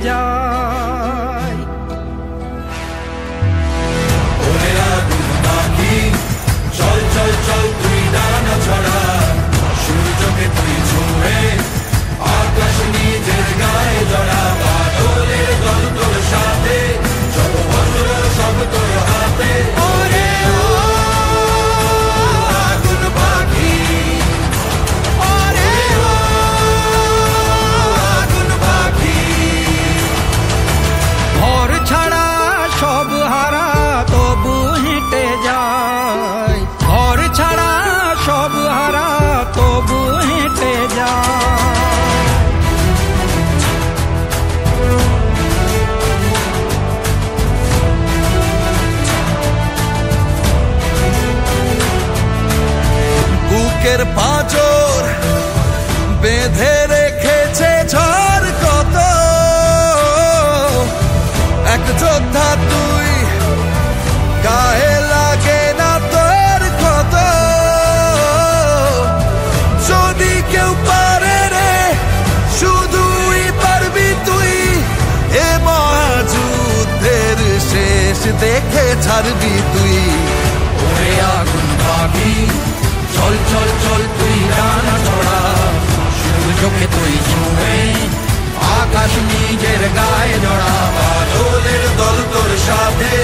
যায়। ওরে আগুন পাখি চল চল চল তুই ডানা ছড়া, সূর্যকে তুই ছুঁয়ে আকাশ নিজের গায়ে জড়া। বাদলের দল তোর সাথে, যত বজ্র সব তোর হাতে। ওরে ও আগুন পাখি, ওরে ও আগুন পাখি। ঘর ছাড়া সব হারা তবু হেঁটে যায়, ঘর ছাড়া সব হারা তবু হেঁটে যায়। বুকের পাঁজর বেঁধে রেখেছে ঝড় কত, এক যোদ্ধা তুই গায়ে লাগে না তোর ক্ষত। যদি কেউ পারে রে শুধুই পারবি তুই, এ মহাযুদ্ধের শেষ দেখে ছাড়বি তুই। ওরে আগুন পাখি চল চল চল তুই ডানা ছড়া, সূর্যকে তুই ছুঁয়ে আকাশ নিজের গায়ে জড়া। বাদলের দল তোর সাথে,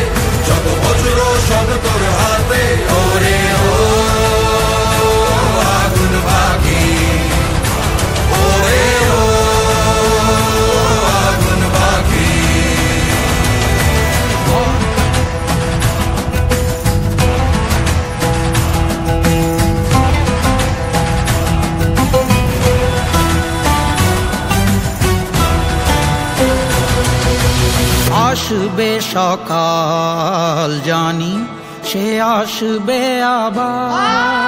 যত বজ্র সব তোর হাতে। ওরে ও আগুন পাখি, ওরে ও আগুন পাখি। আসবে সকাল জানি, সে আসবে আবার।